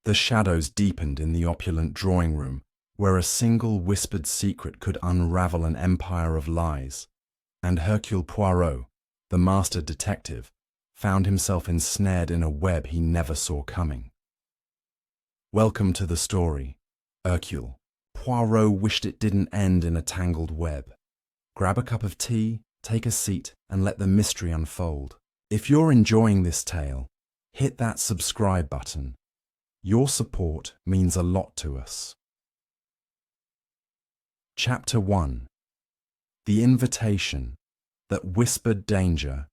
The shadows deepened in the opulent drawing room, where a single whispered secret could unravel an empire of lies, and Hercule Poirot, the master detective, found himself ensnared in a web he never saw coming. Welcome to the story, Hercule. Poirot wished it didn't end in a tangled web. Grab a cup of tea, take a seat, and let the mystery unfold. If you're enjoying this tale, hit that subscribe button. Your support means a lot to us. Chapter 1. The Invitation That Whispered Danger.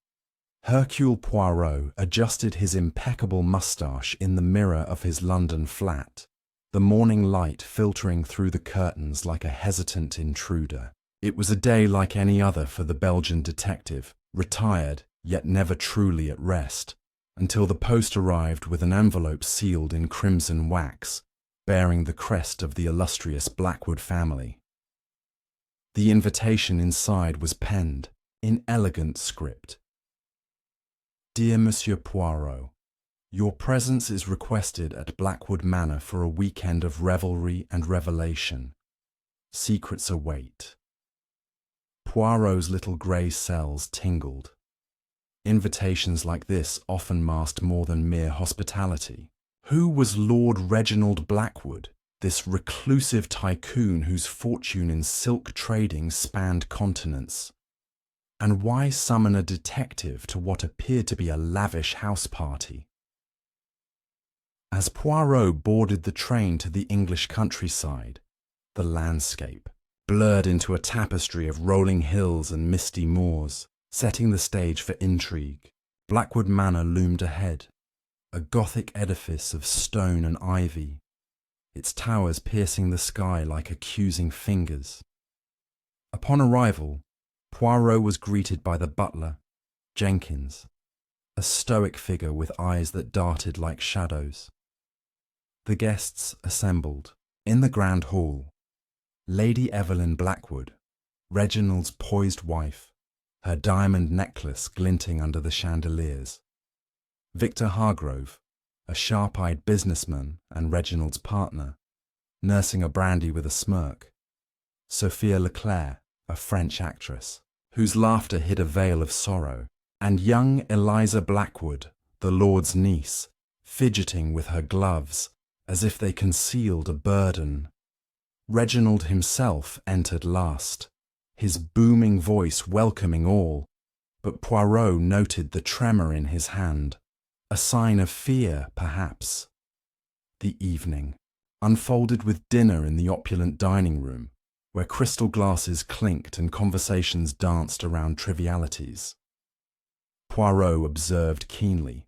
Hercule Poirot adjusted his impeccable moustache in the mirror of his London flat, the morning light filtering through the curtains like a hesitant intruder. It was a day like any other for the Belgian detective, retired yet never truly at rest, until the post arrived with an envelope sealed in crimson wax, bearing the crest of the illustrious Blackwood family. The invitation inside was penned, in elegant script. Dear Monsieur Poirot, your presence is requested at Blackwood Manor for a weekend of revelry and revelation. Secrets await. Poirot's little grey cells tingled. Invitations like this often masked more than mere hospitality. Who was Lord Reginald Blackwood, this reclusive tycoon whose fortune in silk trading spanned continents? And why summon a detective to what appeared to be a lavish house party? As Poirot boarded the train to the English countryside, the landscape blurred into a tapestry of rolling hills and misty moors, setting the stage for intrigue. Blackwood Manor loomed ahead, a Gothic edifice of stone and ivy, its towers piercing the sky like accusing fingers. Upon arrival, Poirot was greeted by the butler, Jenkins, a stoic figure with eyes that darted like shadows. The guests assembled. In the grand hall, Lady Evelyn Blackwood, Reginald's poised wife, her diamond necklace glinting under the chandeliers. Victor Hargrove, a sharp-eyed businessman and Reginald's partner, nursing a brandy with a smirk. Sophia Leclerc, a French actress, whose laughter hid a veil of sorrow, and young Eliza Blackwood, the lord's niece, fidgeting with her gloves as if they concealed a burden. Reginald himself entered last, his booming voice welcoming all, but Poirot noted the tremor in his hand, a sign of fear, perhaps. The evening unfolded with dinner in the opulent dining room, where crystal glasses clinked and conversations danced around trivialities. Poirot observed keenly.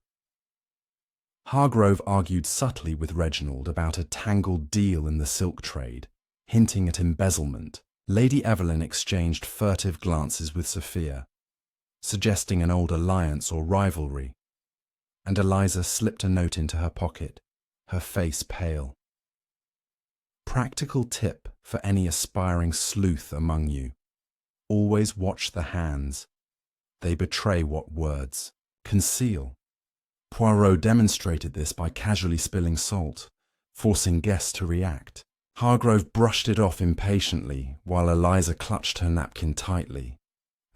Hargrove argued subtly with Reginald about a tangled deal in the silk trade, hinting at embezzlement. Lady Evelyn exchanged furtive glances with Sophia, suggesting an old alliance or rivalry, and Eliza slipped a note into her pocket, her face pale. Practical tip for any aspiring sleuth among you. Always watch the hands. They betray what words conceal. Poirot demonstrated this by casually spilling salt, forcing guests to react. Hargrove brushed it off impatiently, while Eliza clutched her napkin tightly.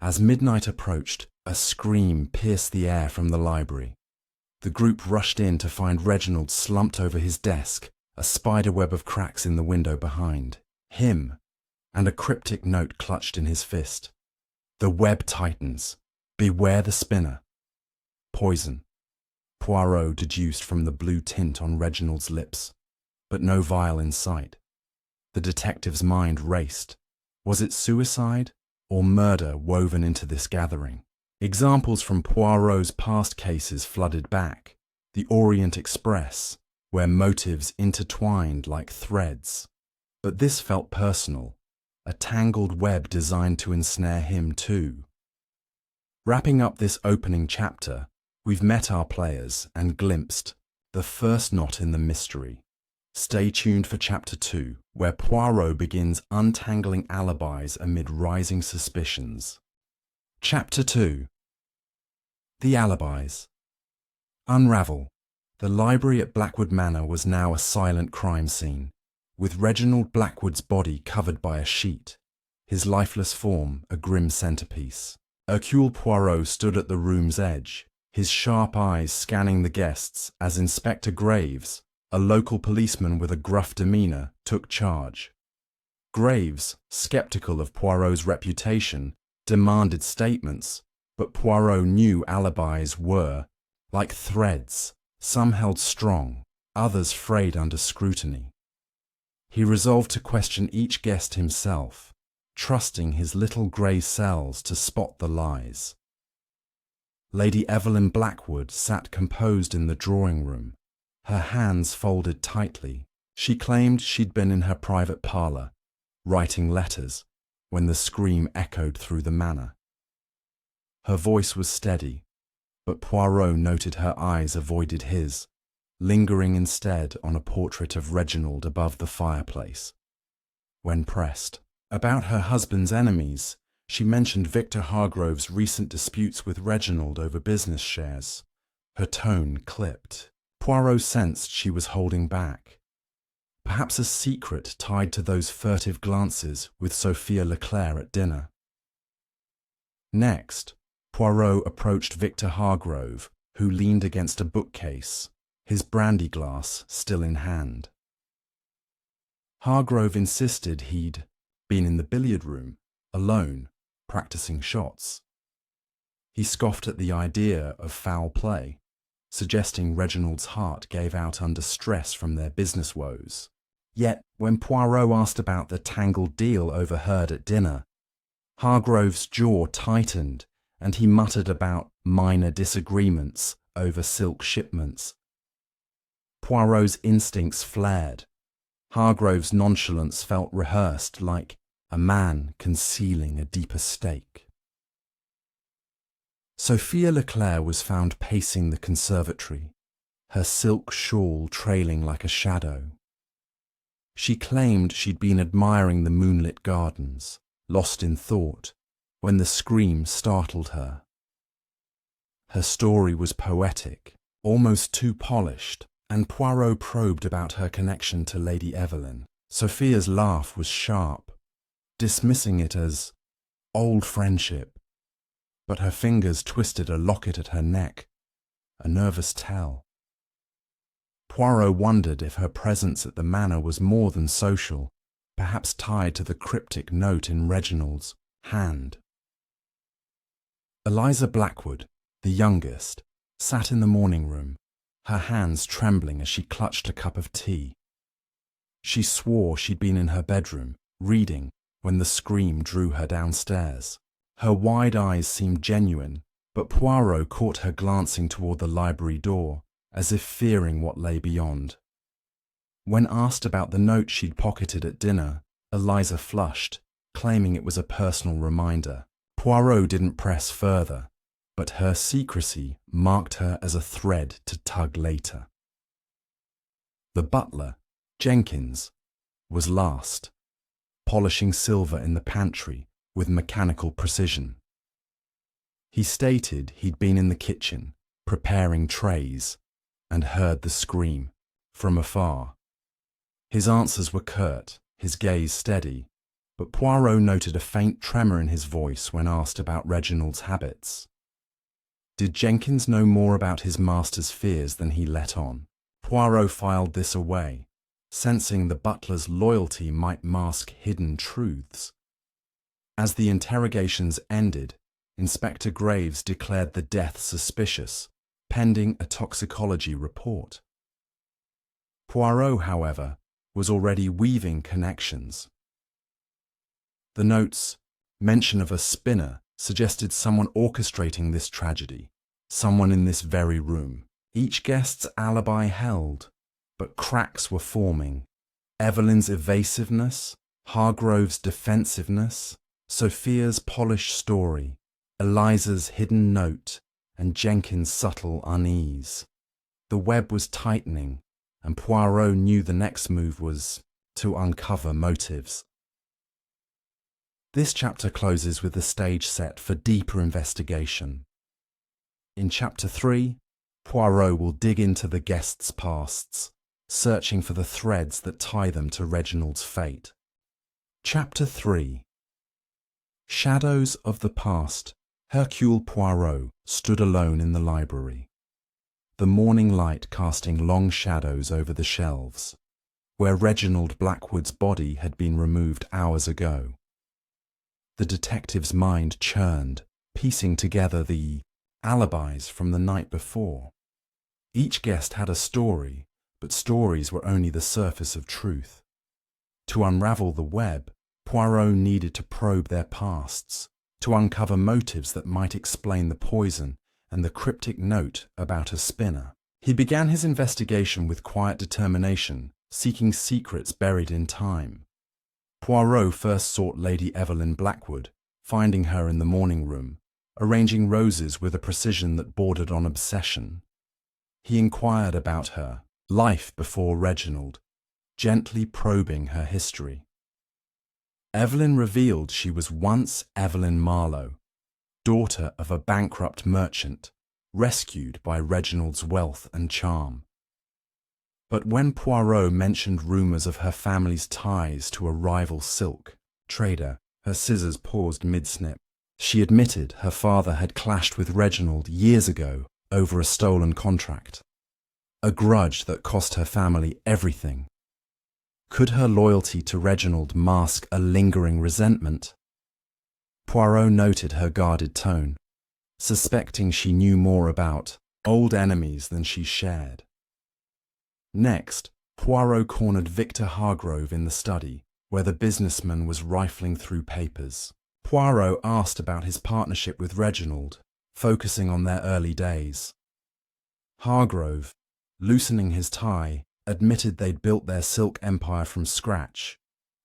As midnight approached, a scream pierced the air from the library. The group rushed in to find Reginald slumped over his desk, a spiderweb of cracks in the window behind him, and a cryptic note clutched in his fist. The web tightens. Beware the spinner. Poison. Poirot deduced from the blue tint on Reginald's lips, but no vial in sight. The detective's mind raced. Was it suicide or murder woven into this gathering? Examples from Poirot's past cases flooded back. The Orient Express, where motives intertwined like threads. But this felt personal, a tangled web designed to ensnare him too. Wrapping up this opening chapter, we've met our players and glimpsed the first knot in the mystery. Stay tuned for Chapter 2, where Poirot begins untangling alibis amid rising suspicions. Chapter 2. The Alibis. Unravel. The library at Blackwood Manor was now a silent crime scene, with Reginald Blackwood's body covered by a sheet, his lifeless form a grim centerpiece. Hercule Poirot stood at the room's edge, his sharp eyes scanning the guests as Inspector Graves, a local policeman with a gruff demeanor, took charge. Graves, skeptical of Poirot's reputation, demanded statements, but Poirot knew alibis were, like threads, some held strong, others frayed under scrutiny. He resolved to question each guest himself, trusting his little grey cells to spot the lies. Lady Evelyn Blackwood sat composed in the drawing-room, her hands folded tightly. She claimed she'd been in her private parlour, writing letters, when the scream echoed through the manor. Her voice was steady, but Poirot noted her eyes avoided his, lingering instead on a portrait of Reginald above the fireplace. When pressed about her husband's enemies, she mentioned Victor Hargrove's recent disputes with Reginald over business shares. Her tone clipped. Poirot sensed she was holding back. Perhaps a secret tied to those furtive glances with Sophia Leclerc at dinner. Next, Poirot approached Victor Hargrove, who leaned against a bookcase, his brandy glass still in hand. Hargrove insisted he'd been in the billiard room, alone, practicing shots. He scoffed at the idea of foul play, suggesting Reginald's heart gave out under stress from their business woes. Yet, when Poirot asked about the Tangled deal overheard at dinner, Hargrove's jaw tightened and he muttered about minor disagreements over silk shipments. Poirot's instincts flared. Hargrove's nonchalance felt rehearsed, like a man concealing a deeper stake. Sophia Leclerc was found pacing the conservatory, her silk shawl trailing like a shadow. She claimed she'd been admiring the moonlit gardens, lost in thought, when the scream startled her. Her story was poetic, almost too polished, and Poirot probed about her connection to Lady Evelyn. Sophia's laugh was sharp, dismissing it as old friendship, but her fingers twisted a locket at her neck, a nervous tell. Poirot wondered if her presence at the manor was more than social, perhaps tied to the cryptic note in Reginald's hand. Eliza Blackwood, the youngest, sat in the morning room, her hands trembling as she clutched a cup of tea. She swore she'd been in her bedroom, reading, when the scream drew her downstairs. Her wide eyes seemed genuine, but Poirot caught her glancing toward the library door, as if fearing what lay beyond. When asked about the note she'd pocketed at dinner, Eliza flushed, claiming it was a personal reminder. Poirot didn't press further, but her secrecy marked her as a thread to tug later. The butler, Jenkins, was last, polishing silver in the pantry with mechanical precision. He stated he'd been in the kitchen, preparing trays, and heard the scream, from afar. His answers were curt, his gaze steady, but Poirot noted a faint tremor in his voice when asked about Reginald's habits. Did Jenkins know more about his master's fears than he let on? Poirot filed this away, sensing the butler's loyalty might mask hidden truths. As the interrogations ended, Inspector Graves declared the death suspicious, pending a toxicology report. Poirot, however, was already weaving connections. The note's mention of a spinner suggested someone orchestrating this tragedy, someone in this very room. Each guest's alibi held, but cracks were forming. Evelyn's evasiveness, Hargrove's defensiveness, Sophia's polished story, Eliza's hidden note, and Jenkins' subtle unease. The web was tightening, and Poirot knew the next move was to uncover motives. This chapter closes with the stage set for deeper investigation. In Chapter 3, Poirot will dig into the guests' pasts, searching for the threads that tie them to Reginald's fate. Chapter 3. Shadows of the Past. Hercule Poirot stood alone in the library, the morning light casting long shadows over the shelves, where Reginald Blackwood's body had been removed hours ago. The detective's mind churned, piecing together the alibis from the night before. Each guest had a story, but stories were only the surface of truth. To unravel the web, Poirot needed to probe their pasts, to uncover motives that might explain the poison and the cryptic note about a spinner. He began his investigation with quiet determination, seeking secrets buried in time. Poirot first sought Lady Evelyn Blackwood, finding her in the morning room, arranging roses with a precision that bordered on obsession. He inquired about her life before Reginald, gently probing her history. Evelyn revealed she was once Evelyn Marlowe, daughter of a bankrupt merchant, rescued by Reginald's wealth and charm. But when Poirot mentioned rumours of her family's ties to a rival silk trader, her scissors paused mid-snip. She admitted her father had clashed with Reginald years ago over a stolen contract, a grudge that cost her family everything. Could her loyalty to Reginald mask a lingering resentment? Poirot noted her guarded tone, suspecting she knew more about old enemies than she shared. Next, Poirot cornered Victor Hargrove in the study, where the businessman was rifling through papers. Poirot asked about his partnership with Reginald, focusing on their early days. Hargrove, loosening his tie, admitted they'd built their silk empire from scratch,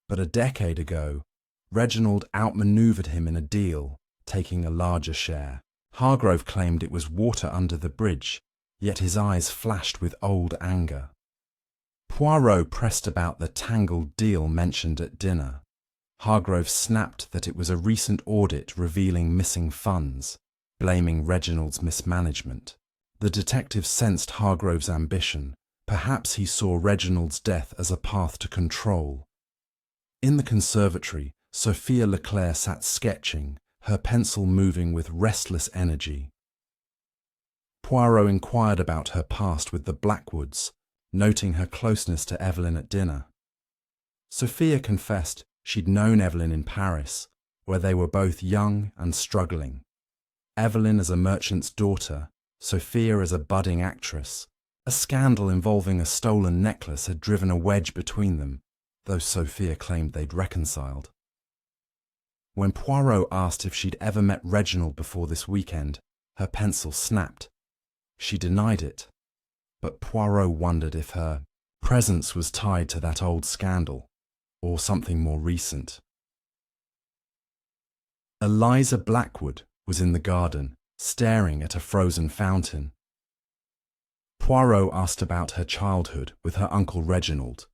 but a decade ago, Reginald outmaneuvered him in a deal, taking a larger share. Hargrove claimed it was water under the bridge, yet his eyes flashed with old anger. Poirot pressed about the Tangled deal mentioned at dinner. Hargrove snapped that it was a recent audit revealing missing funds, blaming Reginald's mismanagement. The detective sensed Hargrove's ambition. Perhaps he saw Reginald's death as a path to control. In the conservatory, Sophia Leclerc sat sketching, her pencil moving with restless energy. Poirot inquired about her past with the Blackwoods, noting her closeness to Evelyn at dinner. Sophia confessed she'd known Evelyn in Paris, where they were both young and struggling. Evelyn as a merchant's daughter, Sophia as a budding actress. A scandal involving a stolen necklace had driven a wedge between them, though Sophia claimed they'd reconciled. When Poirot asked if she'd ever met Reginald before this weekend, her pencil snapped. She denied it, but Poirot wondered if her presence was tied to that old scandal, or something more recent. Eliza Blackwood was in the garden, staring at a frozen fountain. Poirot asked about her childhood with her uncle Reginald,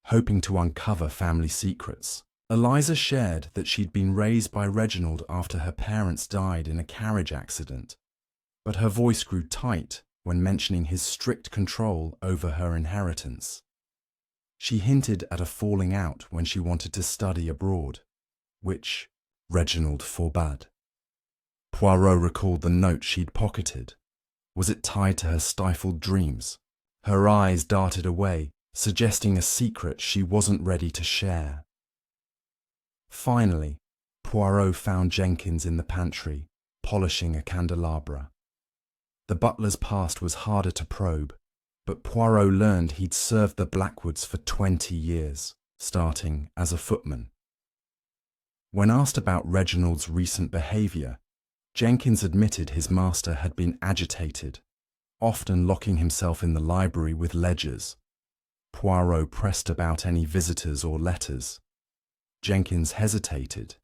hoping to uncover family secrets. Eliza shared that she'd been raised by Reginald after her parents died in a carriage accident, but her voice grew tight when mentioning his strict control over her inheritance. She hinted at a falling out when she wanted to study abroad, which Reginald forbade. Poirot recalled the note she'd pocketed. Was it tied to her stifled dreams? Her eyes darted away, suggesting a secret she wasn't ready to share. Finally, Poirot found Jenkins in the pantry, polishing a candelabra. The butler's past was harder to probe, but Poirot learned he'd served the Blackwoods for 20 years, starting as a footman. When asked about Reginald's recent behaviour, Jenkins admitted his master had been agitated, often locking himself in the library with ledgers. Poirot pressed about any visitors or letters. Jenkins hesitated,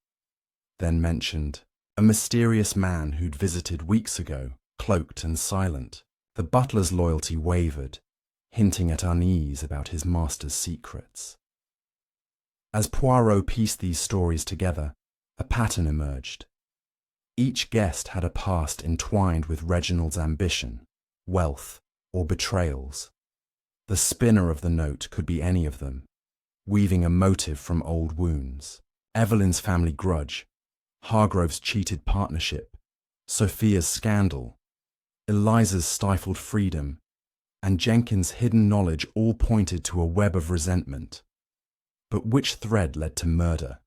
then mentioned a mysterious man who'd visited weeks ago, cloaked and silent. The butler's loyalty wavered, hinting at unease about his master's secrets. As Poirot pieced these stories together, a pattern emerged. Each guest had a past entwined with Reginald's ambition. wealth, or betrayals. The spinner of the note could be any of them, weaving a motive from old wounds. Evelyn's family grudge, Hargrove's cheated partnership, Sophia's scandal, Eliza's stifled freedom, and Jenkins' hidden knowledge all pointed to a web of resentment. But which thread led to murder?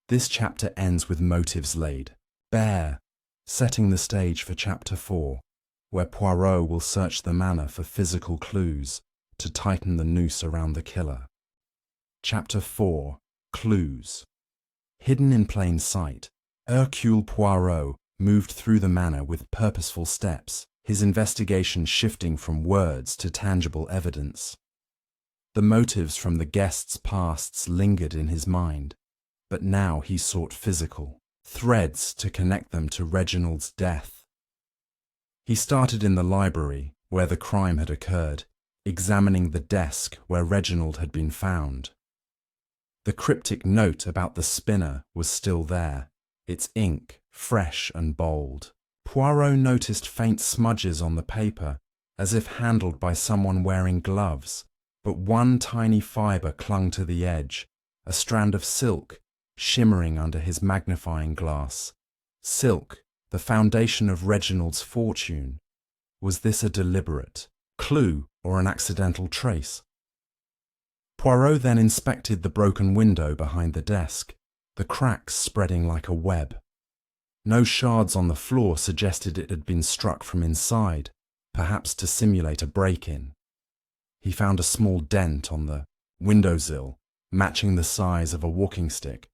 This chapter ends with motives laid bare, setting the stage for Chapter 4, where Poirot will search the manor for physical clues to tighten the noose around the killer. Chapter 4: Clues. Hidden in plain sight, Hercule Poirot moved through the manor with purposeful steps, his investigation shifting from words to tangible evidence. The motives from the guests' pasts lingered in his mind, but now he sought physical threads to connect them to Reginald's death. He started in the library, where the crime had occurred, examining the desk where Reginald had been found. The cryptic note about the spinner was still there, its ink fresh and bold. Poirot noticed faint smudges on the paper, as if handled by someone wearing gloves, but one tiny fibre clung to the edge, a strand of silk, shimmering under his magnifying glass. Silk, the foundation of Reginald's fortune. Was this a deliberate clue or an accidental trace? Poirot then inspected the broken window behind the desk, the cracks spreading like a web. No shards on the floor suggested it had been struck from inside, perhaps to simulate a break-in. He found a small dent on the windowsill, matching the size of a walking stick.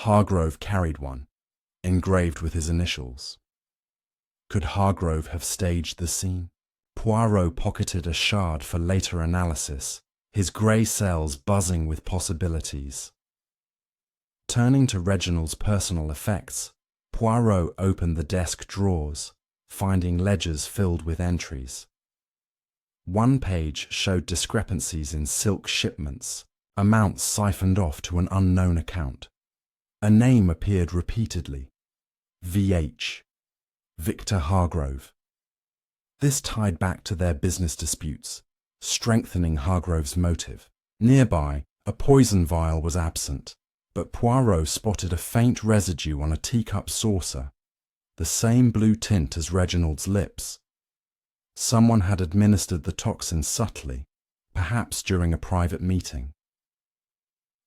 Hargrove carried one, engraved with his initials. Could Hargrove have staged the scene? Poirot pocketed a shard for later analysis, his grey cells buzzing with possibilities. Turning to Reginald's personal effects, Poirot opened the desk drawers, finding ledgers filled with entries. One page showed discrepancies in silk shipments, amounts siphoned off to an unknown account. A name appeared repeatedly: V.H. Victor Hargrove. This tied back to their business disputes, strengthening Hargrove's motive. Nearby, a poison vial was absent, but Poirot spotted a faint residue on a teacup saucer, the same blue tint as Reginald's lips. Someone had administered the toxin subtly, perhaps during a private meeting.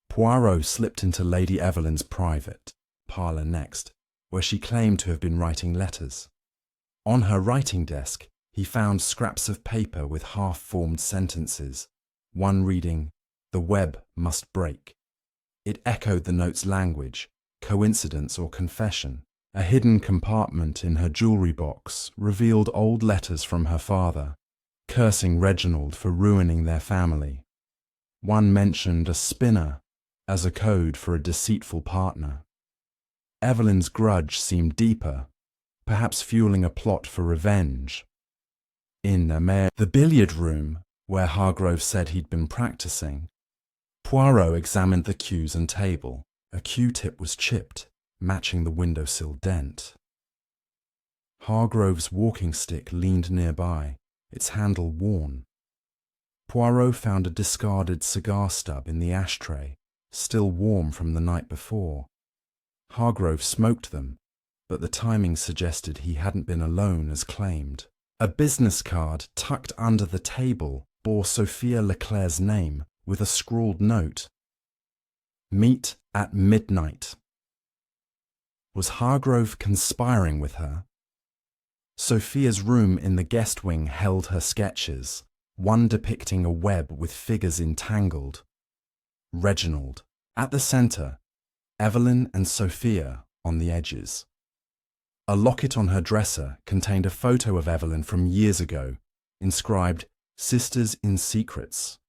Poirot slipped into Lady Evelyn's private parlour next, where she claimed to have been writing letters. On her writing desk, he found scraps of paper with half-formed sentences, one reading, "The web must break." It echoed the note's language, coincidence or confession. A hidden compartment in her jewellery box revealed old letters from her father, cursing Reginald for ruining their family. One mentioned a spinner as a code for a deceitful partner. Evelyn's grudge seemed deeper, perhaps fueling a plot for revenge. In the billiard room, where Hargrove said he'd been practicing, Poirot examined the cues and table. A Q-tip was chipped, matching the windowsill dent. Hargrove's walking stick leaned nearby, its handle worn. Poirot found a discarded cigar stub in the ashtray, still warm from the night before. Hargrove smoked them, but the timing suggested he hadn't been alone as claimed. A business card tucked under the table bore Sophia Leclerc's name with a scrawled note: "Meet at midnight." Was Hargrove conspiring with her? Sophia's room in the guest wing held her sketches, one depicting a web with figures entangled. Reginald at the centre, Evelyn and Sophia on the edges. A locket on her dresser contained a photo of Evelyn from years ago, inscribed "Sisters in Secrets."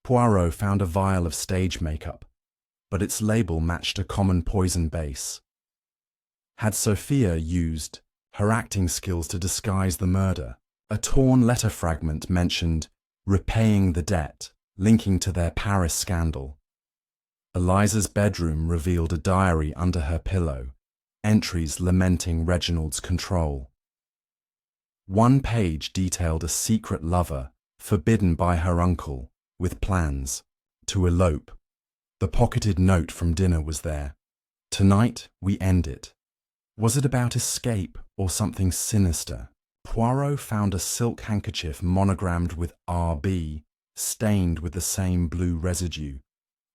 Poirot found a vial of stage makeup, but its label matched a common poison base. Had Sophia used her acting skills to disguise the murder? A torn letter fragment mentioned repaying the debt, linking to their Paris scandal. Eliza's bedroom revealed a diary under her pillow, entries lamenting Reginald's control. One page detailed a secret lover, forbidden by her uncle, with plans to elope. The pocketed note from dinner was there. Tonight we end it. Was it about escape or something sinister? Poirot found a silk handkerchief monogrammed with R.B., stained with the same blue residue.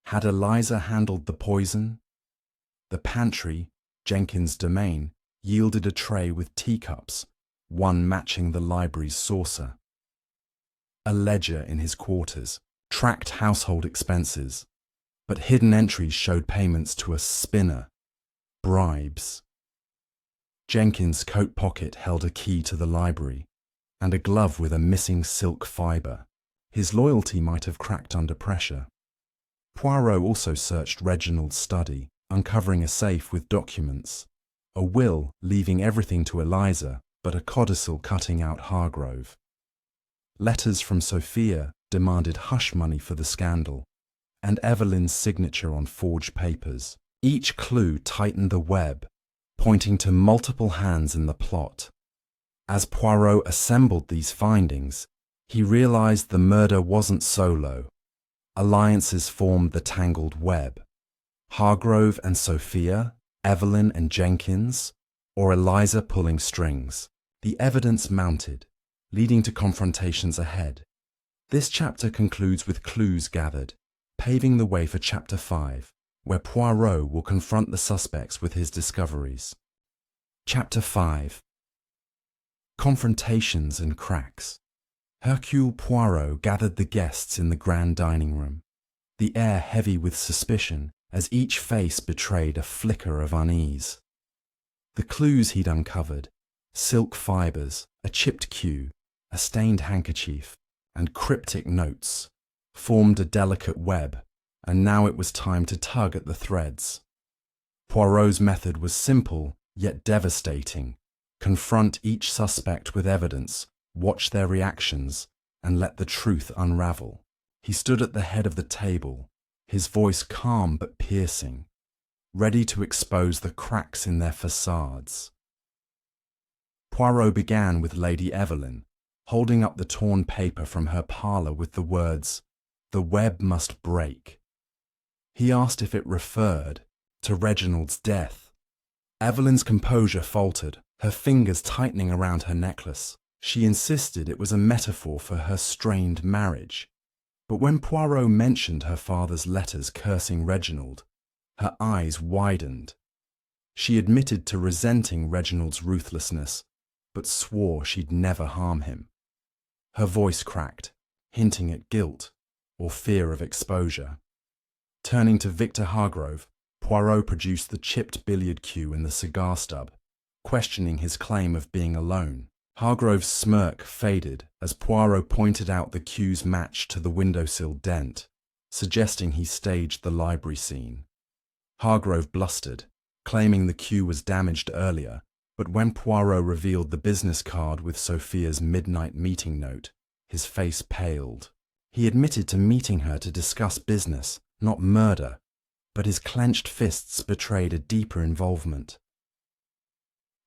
Had Eliza handled the poison? The pantry, Jenkins' domain, yielded a tray with teacups, one matching the library's saucer. A ledger in his quarters tracked household expenses, but hidden entries showed payments to a spinner, bribes. Jenkins' coat pocket held a key to the library and a glove with a missing silk fibre. His loyalty might have cracked under pressure. Poirot also searched Reginald's study, uncovering a safe with documents, a will leaving everything to Eliza but a codicil cutting out Hargrove. Letters from Sophia demanded hush money for the scandal, and Evelyn's signature on forged papers. Each clue tightened the web, pointing to multiple hands in the plot. As Poirot assembled these findings, he realized the murder wasn't solo. Alliances formed the tangled web. Hargrove and Sophia, Evelyn and Jenkins, or Eliza pulling strings. The evidence mounted, leading to confrontations ahead. This chapter concludes with clues gathered, paving the way for Chapter 5, where Poirot will confront the suspects with his discoveries. Chapter 5. Confrontations and cracks. Hercule Poirot gathered the guests in the grand dining room, the air heavy with suspicion as each face betrayed a flicker of unease. The clues he'd uncovered, silk fibres, a chipped cue, a stained handkerchief, and cryptic notes, formed a delicate web, and now it was time to tug at the threads. Poirot's method was simple yet devastating. Confront each suspect with evidence, watch their reactions, and let the truth unravel. He stood at the head of the table, his voice calm but piercing, ready to expose the cracks in their facades. Poirot began with Lady Evelyn, holding up the torn paper from her parlour with the words, "The web must break." He asked if it referred to Reginald's death. Evelyn's composure faltered, her fingers tightening around her necklace. She insisted it was a metaphor for her strained marriage. But when Poirot mentioned her father's letters cursing Reginald, her eyes widened. She admitted to resenting Reginald's ruthlessness, but swore she'd never harm him. Her voice cracked, hinting at guilt or fear of exposure. Turning to Victor Hargrove, Poirot produced the chipped billiard cue in the cigar stub, questioning his claim of being alone. Hargrove's smirk faded as Poirot pointed out the cue's match to the windowsill dent, suggesting he staged the library scene. Hargrove blustered, claiming the cue was damaged earlier, but when Poirot revealed the business card with Sophia's midnight meeting note, his face paled. He admitted to meeting her to discuss business, not murder, but his clenched fists betrayed a deeper involvement.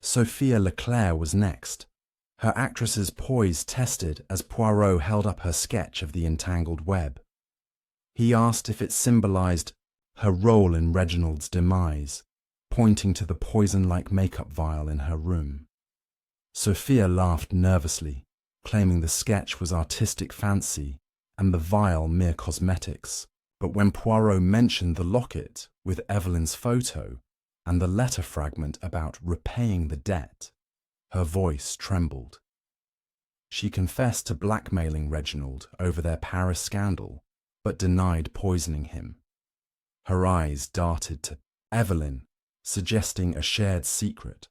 Sophia Leclerc was next, her actress's poise tested as Poirot held up her sketch of the entangled web. He asked if it symbolized her role in Reginald's demise, pointing to the poison-like makeup vial in her room. Sophia laughed nervously, claiming the sketch was artistic fancy and the vial mere cosmetics. But when Poirot mentioned the locket with Evelyn's photo and the letter fragment about repaying the debt, her voice trembled. She confessed to blackmailing Reginald over their Paris scandal, but denied poisoning him. Her eyes darted to Evelyn, suggesting a shared secret.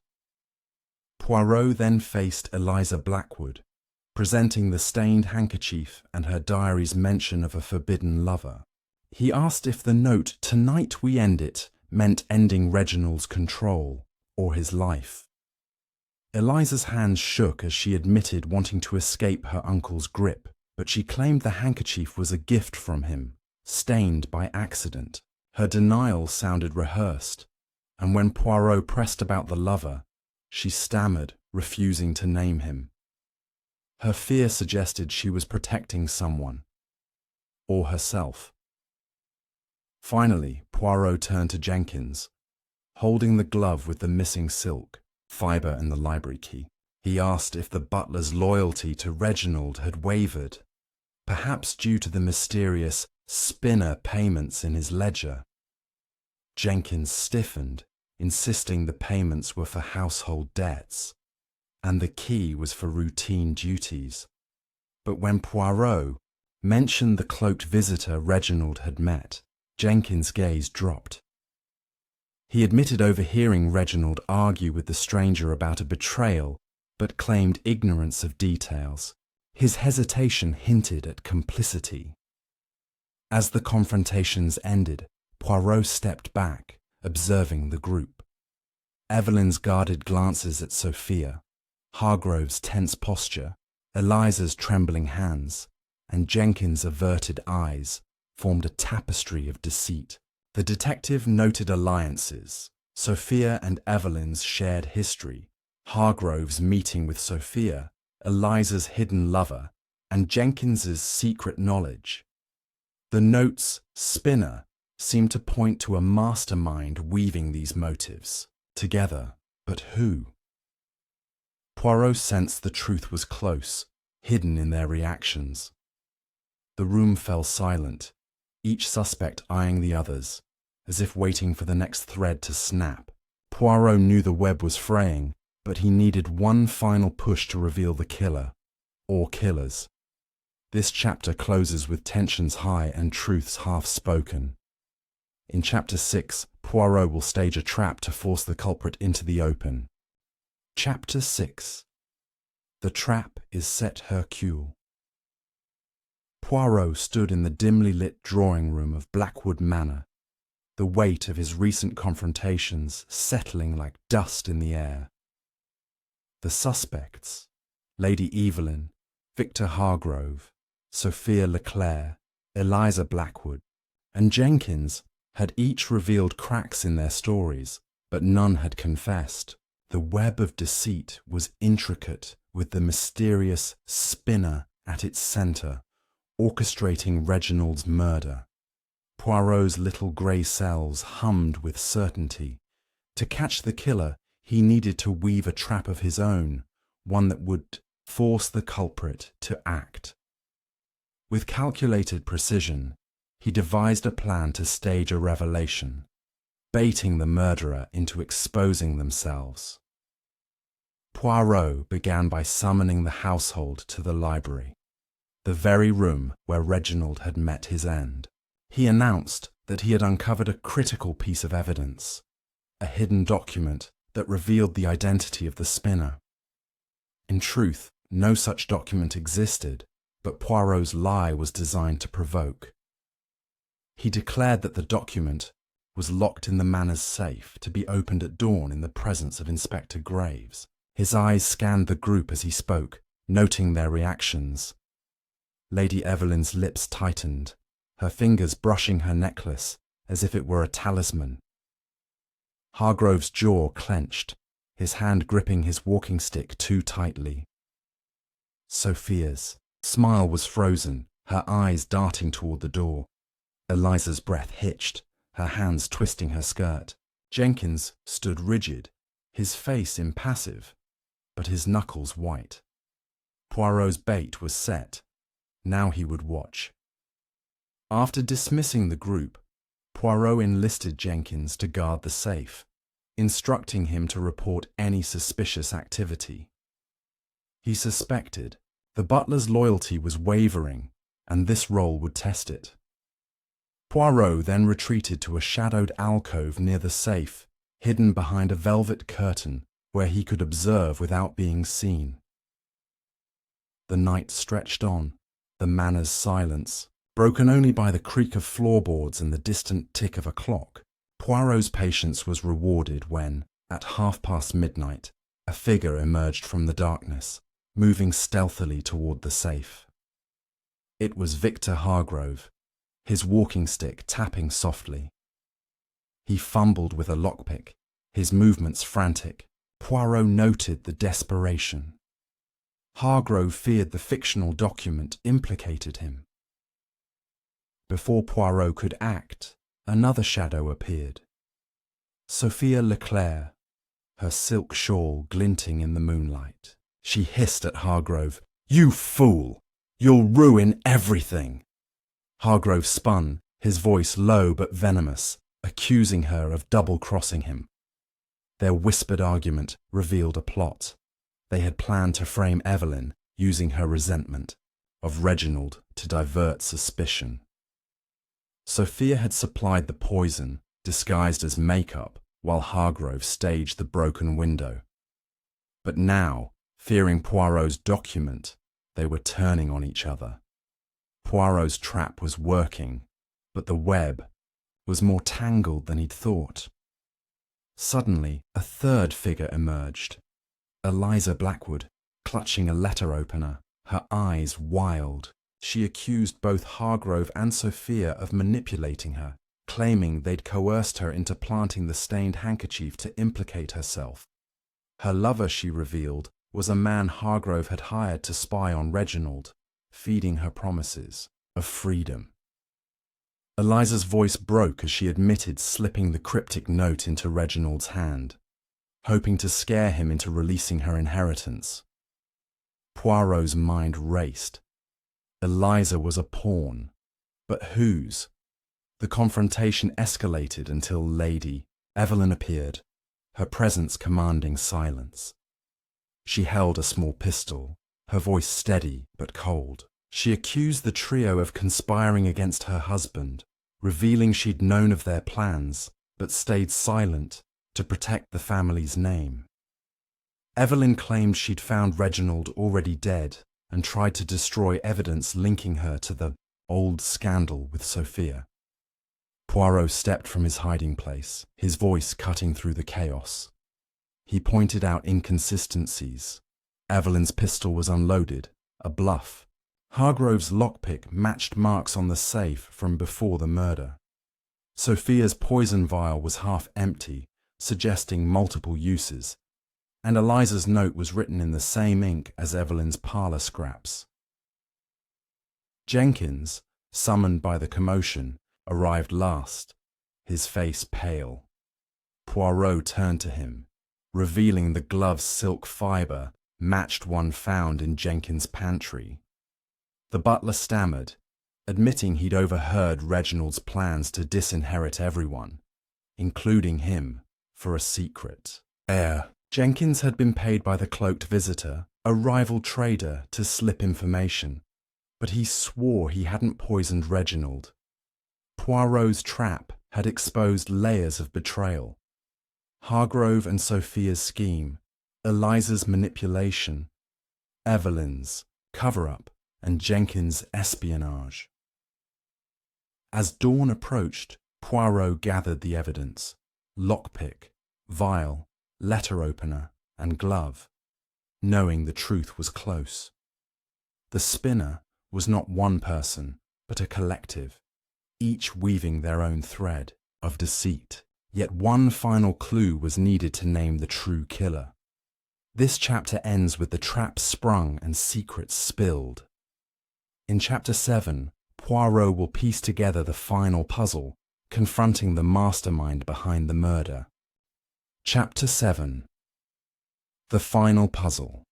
Poirot then faced Eliza Blackwood, presenting the stained handkerchief and her diary's mention of a forbidden lover. He asked if the note, "Tonight we end it," meant ending Reginald's control or his life. Eliza's hands shook as she admitted wanting to escape her uncle's grip, but she claimed the handkerchief was a gift from him, stained by accident. Her denial sounded rehearsed, and when Poirot pressed about the lover, she stammered, refusing to name him. Her fear suggested she was protecting someone, or herself. Finally, Poirot turned to Jenkins, holding the glove with the missing silk, fibre and the library key. He asked if the butler's loyalty to Reginald had wavered, perhaps due to the mysterious spinner payments in his ledger. Jenkins stiffened, insisting the payments were for household debts, and the key was for routine duties. But when Poirot mentioned the cloaked visitor Reginald had met, Jenkins' gaze dropped. He admitted overhearing Reginald argue with the stranger about a betrayal, but claimed ignorance of details. His hesitation hinted at complicity. As the confrontations ended, Poirot stepped back, observing the group. Evelyn's guarded glances at Sophia, Hargrove's tense posture, Eliza's trembling hands, and Jenkins' averted eyes formed a tapestry of deceit. The detective noted alliances, Sophia and Evelyn's shared history, Hargrove's meeting with Sophia, Eliza's hidden lover, and Jenkins's secret knowledge. The note's spinner seemed to point to a mastermind weaving these motives together, but who? Poirot sensed the truth was close, hidden in their reactions. The room fell silent, each suspect eyeing the others, as if waiting for the next thread to snap. Poirot knew the web was fraying, but he needed one final push to reveal the killer, or killers. This chapter closes with tensions high and truths half-spoken. In Chapter 6, Poirot will stage a trap to force the culprit into the open. Chapter 6. The trap is set Hercule. Poirot stood in the dimly lit drawing room of Blackwood Manor, the weight of his recent confrontations settling like dust in the air. The suspects, Lady Evelyn, Victor Hargrove, Sophia Leclerc, Eliza Blackwood, and Jenkins, had each revealed cracks in their stories, but none had confessed. The web of deceit was intricate, with the mysterious spinner at its centre, orchestrating Reginald's murder. Poirot's little grey cells hummed with certainty. To catch the killer, he needed to weave a trap of his own, one that would force the culprit to act. With calculated precision, he devised a plan to stage a revelation, baiting the murderer into exposing themselves. Poirot began by summoning the household to the library, the very room where Reginald had met his end. He announced that he had uncovered a critical piece of evidence, a hidden document that revealed the identity of the spinner. In truth, no such document existed, but Poirot's lie was designed to provoke. He declared that the document was locked in the manor's safe to be opened at dawn in the presence of Inspector Graves. His eyes scanned the group as he spoke, noting their reactions. Lady Evelyn's lips tightened, her fingers brushing her necklace as if it were a talisman. Hargrove's jaw clenched, his hand gripping his walking stick too tightly. Sophia's smile was frozen, her eyes darting toward the door. Eliza's breath hitched, her hands twisting her skirt. Jenkins stood rigid, his face impassive, but his knuckles white. Poirot's bait was set. Now he would watch. After dismissing the group, Poirot enlisted Jenkins to guard the safe, instructing him to report any suspicious activity. He suspected the butler's loyalty was wavering, and this role would test it. Poirot then retreated to a shadowed alcove near the safe, hidden behind a velvet curtain where he could observe without being seen. The night stretched on, the manor's silence, broken only by the creak of floorboards and the distant tick of a clock. Poirot's patience was rewarded when, at midnight, a figure emerged from the darkness, moving stealthily toward the safe. It was Victor Hargrove, his walking stick tapping softly. He fumbled with a lockpick, his movements frantic. Poirot noted the desperation. Hargrove feared the fictional document implicated him. Before Poirot could act, another shadow appeared. Sophia Leclerc, her silk shawl glinting in the moonlight. She hissed at Hargrove, "You fool! You'll ruin everything!" Hargrove spun, his voice low but venomous, accusing her of double-crossing him. Their whispered argument revealed a plot. They had planned to frame Evelyn, using her resentment of Reginald to divert suspicion. Sophia had supplied the poison, disguised as makeup, while Hargrove staged the broken window. But now, fearing Poirot's document, they were turning on each other. Poirot's trap was working, but the web was more tangled than he'd thought. Suddenly, a third figure emerged. Eliza Blackwood, clutching a letter opener, her eyes wild. She accused both Hargrove and Sophia of manipulating her, claiming they'd coerced her into planting the stained handkerchief to implicate herself. Her lover, she revealed, was a man Hargrove had hired to spy on Reginald, feeding her promises of freedom. Eliza's voice broke as she admitted slipping the cryptic note into Reginald's hand, hoping to scare him into releasing her inheritance. Poirot's mind raced. Eliza was a pawn, but whose? The confrontation escalated until Lady Evelyn appeared, her presence commanding silence. She held a small pistol, her voice steady but cold. She accused the trio of conspiring against her husband, revealing she'd known of their plans but stayed silent to protect the family's name. Evelyn claimed she'd found Reginald already dead and tried to destroy evidence linking her to the old scandal with Sophia. Poirot stepped from his hiding place, his voice cutting through the chaos. He pointed out inconsistencies. Evelyn's pistol was unloaded, a bluff. Hargrove's lockpick matched marks on the safe from before the murder. Sophia's poison vial was half empty, suggesting multiple uses, and Eliza's note was written in the same ink as Evelyn's parlour scraps. Jenkins, summoned by the commotion, arrived last, his face pale. Poirot turned to him, revealing the glove's silk fibre matched one found in Jenkins' pantry. The butler stammered, admitting he'd overheard Reginald's plans to disinherit everyone, including him, for a secret heir. Jenkins had been paid by the cloaked visitor, a rival trader, to slip information, but he swore he hadn't poisoned Reginald. Poirot's trap had exposed layers of betrayal. Hargrove and Sophia's scheme, Eliza's manipulation, Evelyn's cover-up, and Jenkins' espionage. As dawn approached, Poirot gathered the evidence: lockpick, vial, letter opener, and glove, knowing the truth was close. The spinner was not one person, but a collective, each weaving their own thread of deceit. Yet one final clue was needed to name the true killer. This chapter ends with the trap sprung and secrets spilled. In Chapter 7, Poirot will piece together the final puzzle, confronting the mastermind behind the murder. Chapter 7. The Final Puzzle.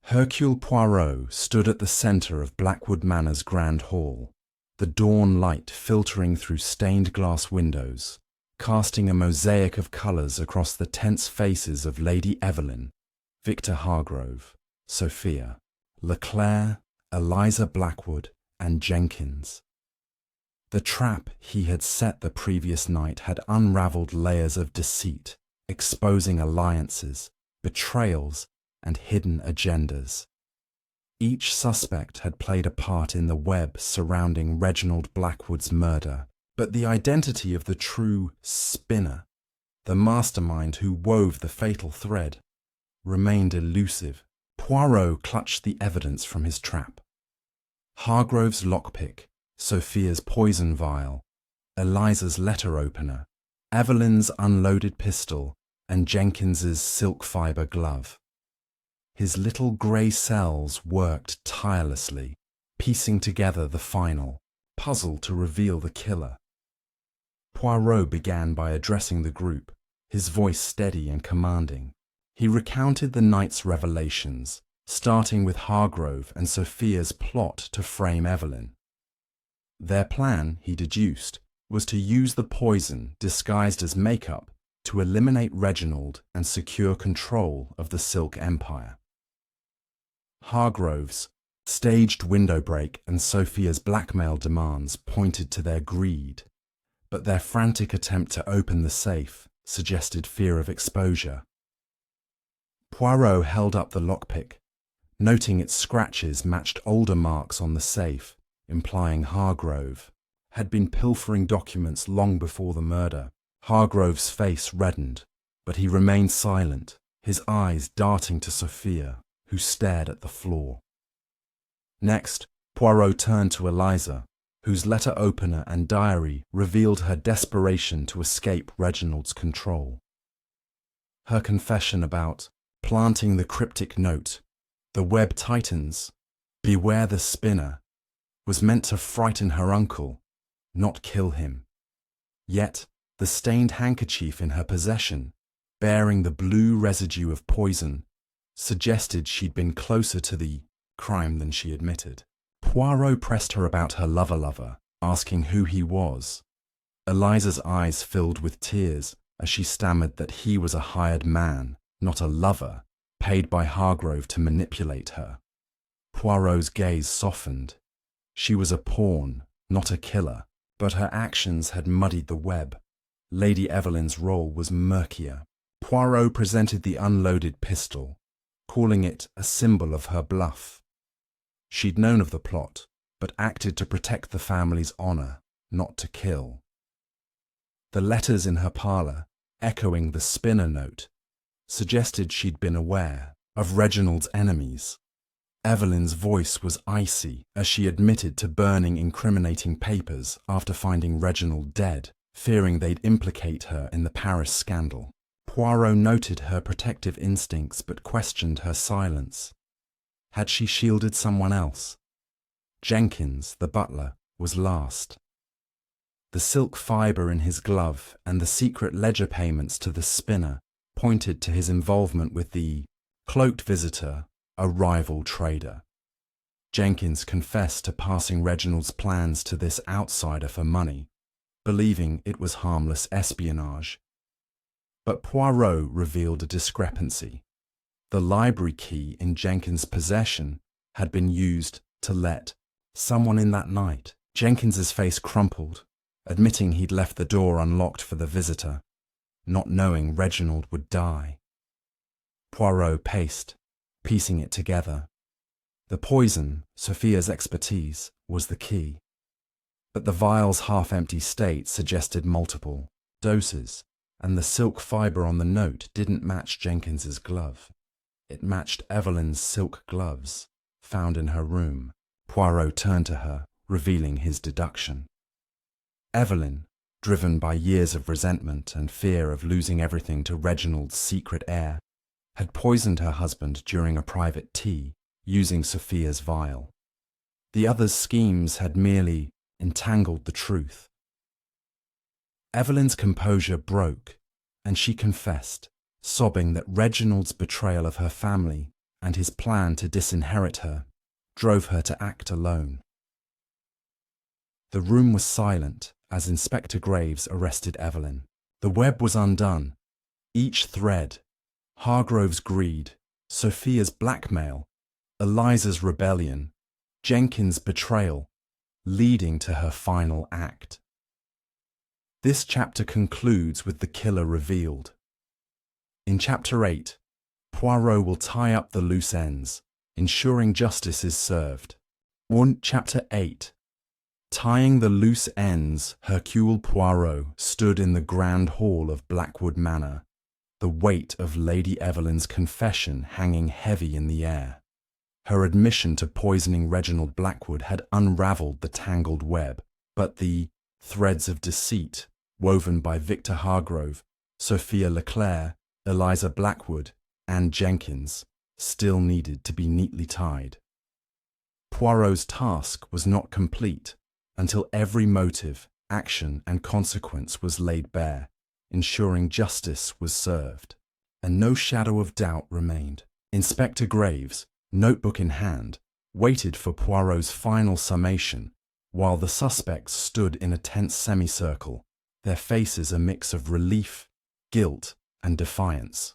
Hercule Poirot stood at the centre of Blackwood Manor's grand hall, the dawn light filtering through stained glass windows, casting a mosaic of colours across the tense faces of Lady Evelyn, Victor Hargrove, Sophia, Leclerc, Eliza Blackwood, and Jenkins. The trap he had set the previous night had unravelled layers of deceit, exposing alliances, betrayals, and hidden agendas. Each suspect had played a part in the web surrounding Reginald Blackwood's murder, but the identity of the true spinner, the mastermind who wove the fatal thread, remained elusive. Poirot clutched the evidence from his trap. Hargrove's lockpick, Sophia's poison vial, Eliza's letter opener, Evelyn's unloaded pistol, and Jenkins's silk fibre glove. His little grey cells worked tirelessly, piecing together the final puzzle to reveal the killer. Poirot began by addressing the group, his voice steady and commanding. He recounted the night's revelations, starting with Hargrove and Sophia's plot to frame Evelyn. Their plan, he deduced, was to use the poison disguised as makeup to eliminate Reginald and secure control of the Silk Empire. Hargrove's staged window break and Sophia's blackmail demands pointed to their greed, but their frantic attempt to open the safe suggested fear of exposure. Poirot held up the lockpick, noting its scratches matched older marks on the safe, implying Hargrove had been pilfering documents long before the murder. Hargrove's face reddened, but he remained silent, his eyes darting to Sophia, who stared at the floor. Next, Poirot turned to Eliza, whose letter opener and diary revealed her desperation to escape Reginald's control. Her confession about planting the cryptic note, "The web tightens, beware the spinner," was meant to frighten her uncle, not kill him. Yet, the stained handkerchief in her possession, bearing the blue residue of poison, suggested she'd been closer to the crime than she admitted. Poirot pressed her about her lover, asking who he was. Eliza's eyes filled with tears as she stammered that he was a hired man, not a lover, paid by Hargrove to manipulate her. Poirot's gaze softened. She was a pawn, not a killer, but her actions had muddied the web. Lady Evelyn's role was murkier. Poirot presented the unloaded pistol, calling it a symbol of her bluff. She'd known of the plot, but acted to protect the family's honor, not to kill. The letters in her parlor, echoing the spinner note, suggested she'd been aware of Reginald's enemies. Evelyn's voice was icy as she admitted to burning incriminating papers after finding Reginald dead, fearing they'd implicate her in the Paris scandal. Poirot noted her protective instincts but questioned her silence. Had she shielded someone else? Jenkins, the butler, was last. The silk fibre in his glove and the secret ledger payments to the spinner pointed to his involvement with the cloaked visitor, a rival trader. Jenkins confessed to passing Reginald's plans to this outsider for money, believing it was harmless espionage. But Poirot revealed a discrepancy. The library key in Jenkins' possession had been used to let someone in that night. Jenkins's face crumpled, admitting he'd left the door unlocked for the visitor, not knowing Reginald would die. Poirot paced, piecing it together. The poison, Sophia's expertise, was the key. But the vial's half-empty state suggested multiple doses, and the silk fibre on the note didn't match Jenkins's glove. It matched Evelyn's silk gloves, found in her room. Poirot turned to her, revealing his deduction. Evelyn, driven by years of resentment and fear of losing everything to Reginald's secret heir, had poisoned her husband during a private tea, using Sophia's vial. The other's schemes had merely entangled the truth. Evelyn's composure broke, and she confessed, sobbing that Reginald's betrayal of her family and his plan to disinherit her drove her to act alone. The room was silent as Inspector Graves arrested Evelyn. The web was undone, each thread, Hargrove's greed, Sophia's blackmail, Eliza's rebellion, Jenkins' betrayal, leading to her final act. This chapter concludes with the killer revealed. In Chapter 8, Poirot will tie up the loose ends, ensuring justice is served. On Chapter 8, tying the loose ends, Hercule Poirot stood in the grand hall of Blackwood Manor, the weight of Lady Evelyn's confession hanging heavy in the air. Her admission to poisoning Reginald Blackwood had unravelled the tangled web, but the threads of deceit woven by Victor Hargrove, Sophia Leclerc, Eliza Blackwood, and Jenkins still needed to be neatly tied. Poirot's task was not complete until every motive, action, and consequence was laid bare, ensuring justice was served, and no shadow of doubt remained. Inspector Graves, notebook in hand, waited for Poirot's final summation, while the suspects stood in a tense semicircle, their faces a mix of relief, guilt, and defiance.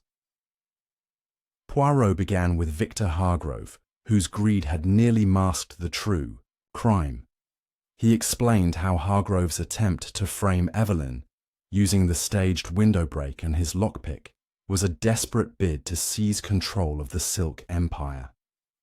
Poirot began with Victor Hargrove, whose greed had nearly masked the true crime. He explained how Hargrove's attempt to frame Evelyn, using the staged window break and his lockpick, was a desperate bid to seize control of the Silk Empire.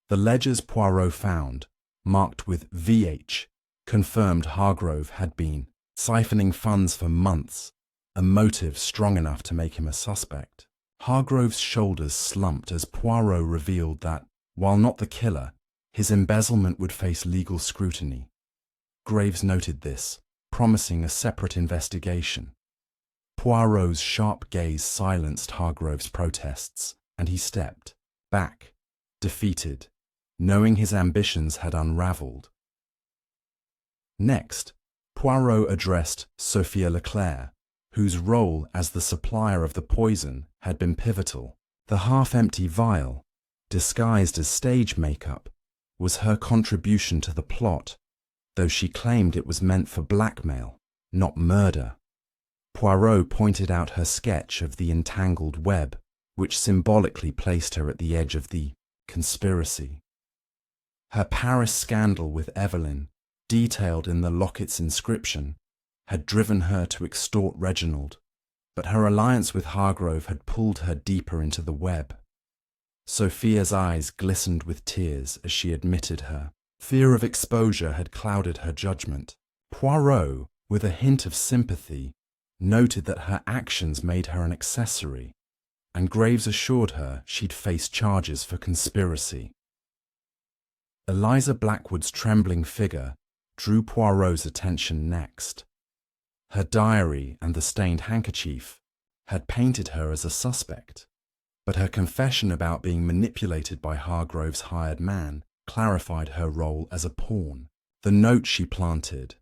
The ledgers Poirot found, marked with VH, confirmed Hargrove had been siphoning funds for months, a motive strong enough to make him a suspect. Hargrove's shoulders slumped as Poirot revealed that, while not the killer, his embezzlement would face legal scrutiny. Graves noted this, promising a separate investigation. Poirot's sharp gaze silenced Hargrove's protests, and he stepped back, defeated, knowing his ambitions had unraveled. Next, Poirot addressed Sophia Leclerc, whose role as the supplier of the poison had been pivotal. The half-empty vial, disguised as stage makeup, was her contribution to the plot, though she claimed it was meant for blackmail, not murder. Poirot pointed out her sketch of the entangled web, which symbolically placed her at the edge of the conspiracy. Her Paris scandal with Evelyn, detailed in the locket's inscription, had driven her to extort Reginald, but her alliance with Hargrove had pulled her deeper into the web. Sophia's eyes glistened with tears as she admitted her fear of exposure had clouded her judgment. Poirot, with a hint of sympathy, noted that her actions made her an accessory, and Graves assured her she'd face charges for conspiracy. Eliza Blackwood's trembling figure drew Poirot's attention next. Her diary and the stained handkerchief had painted her as a suspect, but her confession about being manipulated by Hargrove's hired man clarified her role as a pawn. The note she planted,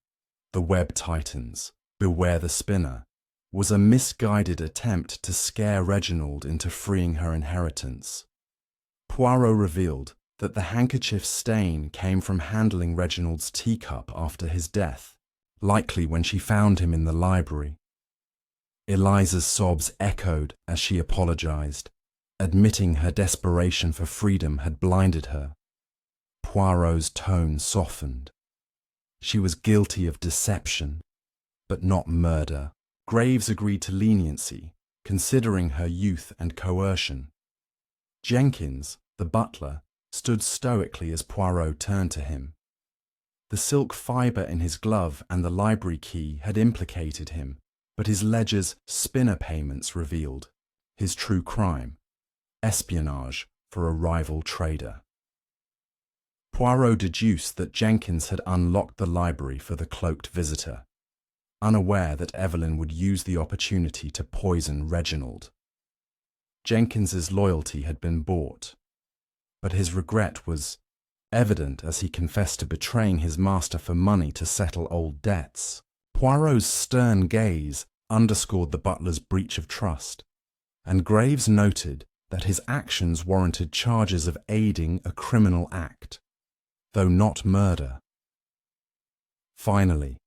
"The web tightens, beware the spinner," was a misguided attempt to scare Reginald into freeing her inheritance. Poirot revealed that the handkerchief's stain came from handling Reginald's teacup after his death, likely when she found him in the library. Eliza's sobs echoed as she apologized, admitting her desperation for freedom had blinded her. Poirot's tone softened. She was guilty of deception, but not murder. Graves agreed to leniency, considering her youth and coercion. Jenkins, the butler, stood stoically as Poirot turned to him. The silk fibre in his glove and the library key had implicated him, but his ledger's spinner payments revealed his true crime: espionage for a rival trader. Poirot deduced that Jenkins had unlocked the library for the cloaked visitor, unaware that Evelyn would use the opportunity to poison Reginald. Jenkins's loyalty had been bought, but his regret was evident as he confessed to betraying his master for money to settle old debts. Poirot's stern gaze underscored the butler's breach of trust, and Graves noted that his actions warranted charges of aiding a criminal act, though not murder. Finally,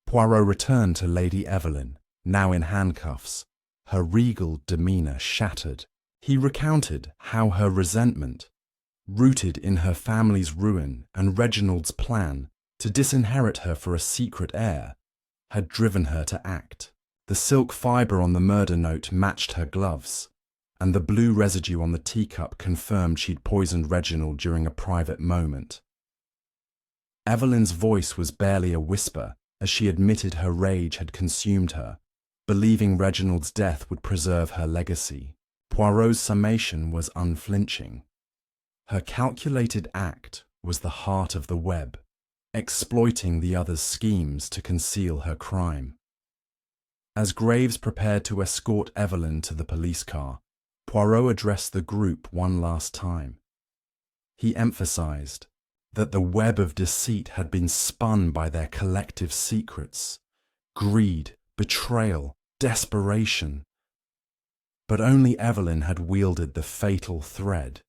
Poirot returned to Lady Evelyn, now in handcuffs, her regal demeanour shattered. He recounted how her resentment, rooted in her family's ruin and Reginald's plan to disinherit her for a secret heir, had driven her to act. The silk fibre on the murder note matched her gloves, and the blue residue on the teacup confirmed she'd poisoned Reginald during a private moment. Evelyn's voice was barely a whisper as she admitted her rage had consumed her, believing Reginald's death would preserve her legacy. Poirot's summation was unflinching. Her calculated act was the heart of the web, exploiting the other's schemes to conceal her crime. As Graves prepared to escort Evelyn to the police car, Poirot addressed the group one last time. He emphasized that the web of deceit had been spun by their collective secrets, greed, betrayal, desperation. But only Evelyn had wielded the fatal thread.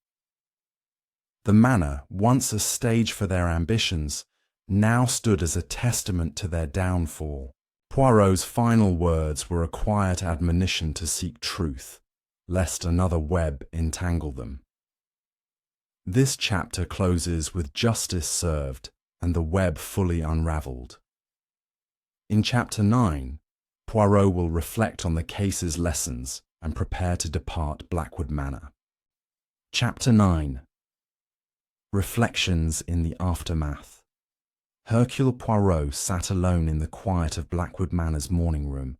The manor, once a stage for their ambitions, now stood as a testament to their downfall. Poirot's final words were a quiet admonition to seek truth, lest another web entangle them. This chapter closes with justice served and the web fully unravelled. In Chapter 9, Poirot will reflect on the case's lessons and prepare to depart Blackwood Manor. Chapter 9. Reflections in the Aftermath. Hercule Poirot sat alone in the quiet of Blackwood Manor's morning room,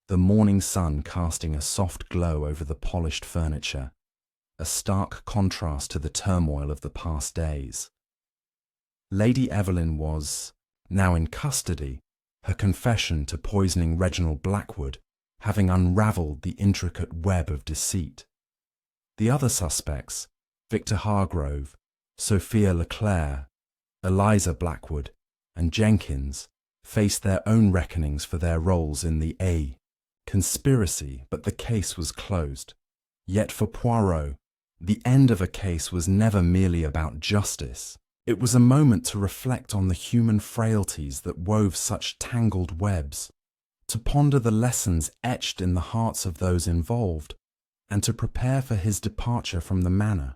the morning sun casting a soft glow over the polished furniture, a stark contrast to the turmoil of the past days. Lady Evelyn was, now in custody, her confession to poisoning Reginald Blackwood having unravelled the intricate web of deceit. The other suspects, Victor Hargrove, Sophia Leclerc, Eliza Blackwood, and Jenkins, faced their own reckonings for their roles in the conspiracy, but the case was closed. Yet for Poirot, the end of a case was never merely about justice. It was a moment to reflect on the human frailties that wove such tangled webs, to ponder the lessons etched in the hearts of those involved, and to prepare for his departure from the manor.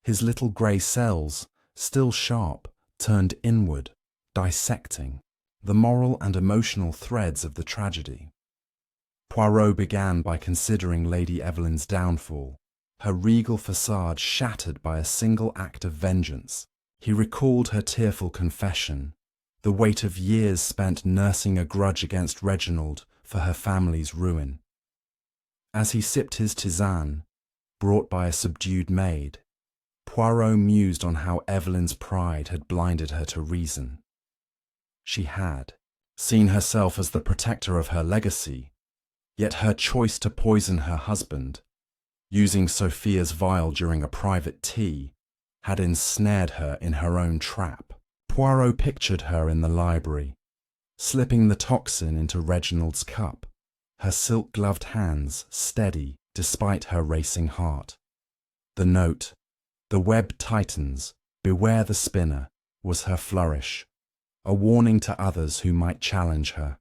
His little grey cells, still sharp, turned inward, dissecting the moral and emotional threads of the tragedy. Poirot began by considering Lady Evelyn's downfall, her regal facade shattered by a single act of vengeance. He recalled her tearful confession, the weight of years spent nursing a grudge against Reginald for her family's ruin. As he sipped his tisane, brought by a subdued maid, Poirot mused on how Evelyn's pride had blinded her to reason. She had seen herself as the protector of her legacy, yet her choice to poison her husband, using Sophia's vial during a private tea, had ensnared her in her own trap. Poirot pictured her in the library, slipping the toxin into Reginald's cup, her silk-gloved hands steady despite her racing heart. The note, "The web tightens, beware the spinner," was her flourish, a warning to others who might challenge her.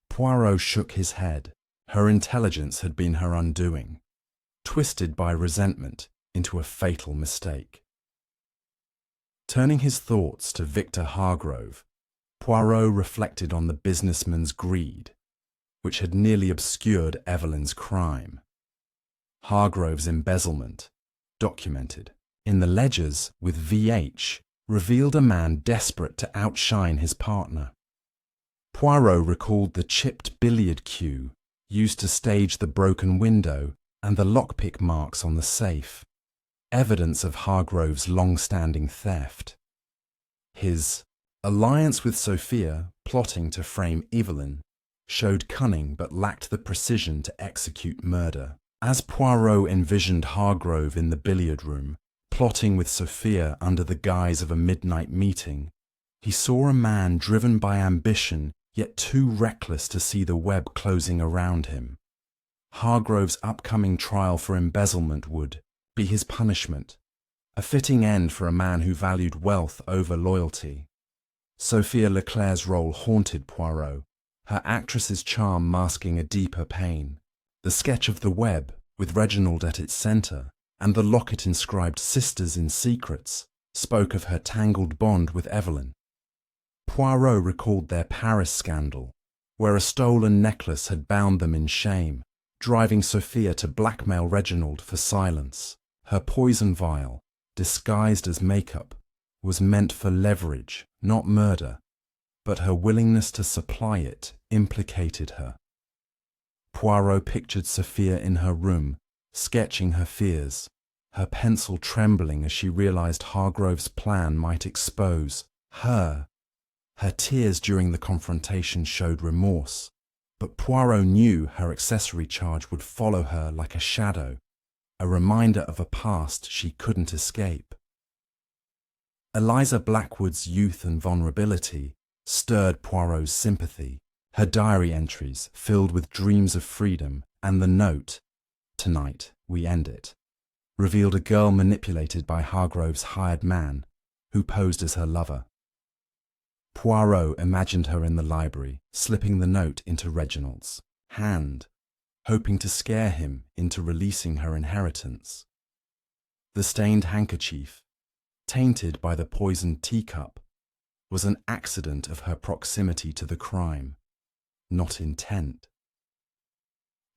Poirot shook his head. Her intelligence had been her undoing, twisted by resentment into a fatal mistake. Turning his thoughts to Victor Hargrove, Poirot reflected on the businessman's greed, which had nearly obscured Evelyn's crime. Hargrove's embezzlement, documented in the ledgers with VH, revealed a man desperate to outshine his partner. Poirot recalled the chipped billiard cue used to stage the broken window and the lockpick marks on the safe, evidence of Hargrove's long-standing theft. His alliance with Sophia, plotting to frame Evelyn, showed cunning but lacked the precision to execute murder. As Poirot envisioned Hargrove in the billiard room, plotting with Sophia under the guise of a midnight meeting, he saw a man driven by ambition yet too reckless to see the web closing around him. Hargrove's upcoming trial for embezzlement would be his punishment, a fitting end for a man who valued wealth over loyalty. Sophia Leclerc's role haunted Poirot, her actress's charm masking a deeper pain. The sketch of the web, with Reginald at its centre, and the locket inscribed "Sisters in Secrets," spoke of her tangled bond with Evelyn. Poirot recalled their Paris scandal, where a stolen necklace had bound them in shame, driving Sophia to blackmail Reginald for silence. Her poison vial, disguised as makeup, was meant for leverage, not murder, but her willingness to supply it implicated her. Poirot pictured Sophia in her room, sketching her fears, her pencil trembling as she realized Hargrove's plan might expose her. Her tears during the confrontation showed remorse, But Poirot knew her accessory charge would follow her like a shadow, a reminder of a past she couldn't escape. Eliza Blackwood's youth and vulnerability stirred Poirot's sympathy. Her diary entries, filled with dreams of freedom, and the note, "Tonight we end it," revealed a girl manipulated by Hargrove's hired man, who posed as her lover. Poirot imagined her in the library, slipping the note into Reginald's hand, hoping to scare him into releasing her inheritance. The stained handkerchief, tainted by the poisoned teacup, was an accident of her proximity to the crime, not intent.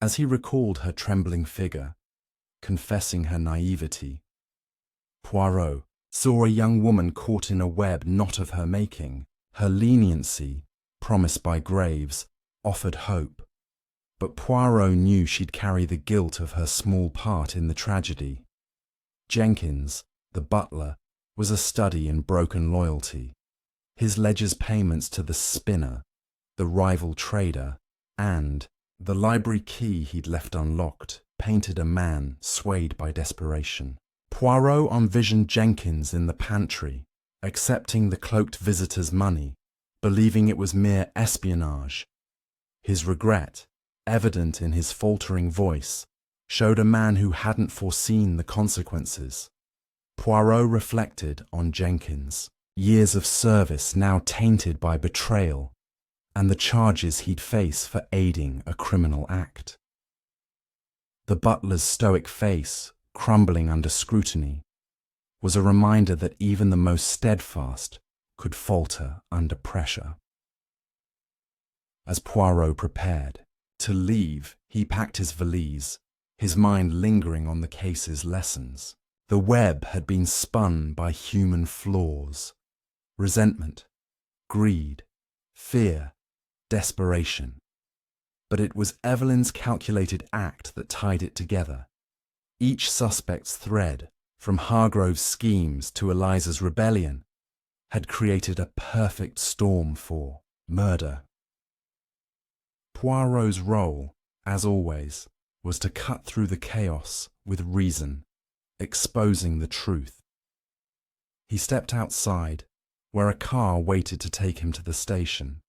As he recalled her trembling figure, confessing her naivety, Poirot saw a young woman caught in a web not of her making. Her leniency, promised by Graves, offered hope, but Poirot knew she'd carry the guilt of her small part in the tragedy. Jenkins, the butler, was a study in broken loyalty. His ledger's payments to the spinner, the rival trader, and the library key he'd left unlocked painted a man swayed by desperation. Poirot envisioned Jenkins in the pantry, accepting the cloaked visitor's money, believing it was mere espionage. His regret, evident in his faltering voice, showed a man who hadn't foreseen the consequences. Poirot reflected on Jenkins, years of service now tainted by betrayal, and the charges he'd face for aiding a criminal act. The butler's stoic face, crumbling under scrutiny, was a reminder that even the most steadfast could falter under pressure. As Poirot prepared to leave, he packed his valise, his mind lingering on the case's lessons. The web had been spun by human flaws: resentment, greed, fear, desperation. But it was Evelyn's calculated act that tied it together. Each suspect's thread, from Hargrove's schemes to Eliza's rebellion, had created a perfect storm for murder. Poirot's role, as always, was to cut through the chaos with reason, exposing the truth. He stepped outside, where a car waited to take him to the station,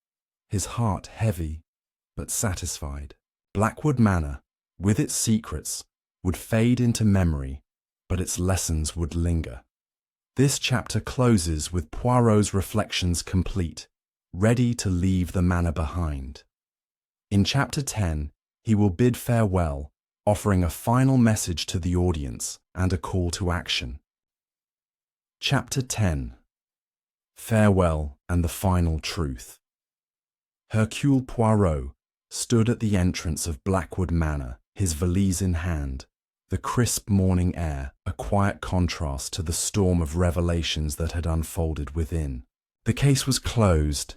his heart heavy but satisfied. Blackwood Manor, with its secrets, would fade into memory, but its lessons would linger. This chapter closes with Poirot's reflections complete, ready to leave the manor behind. In Chapter 10, he will bid farewell, offering a final message to the audience and a call to action. Chapter 10. Farewell and the Final Truth. Hercule Poirot stood at the entrance of Blackwood Manor, his valise in hand, the crisp morning air a quiet contrast to the storm of revelations that had unfolded within. The case was closed.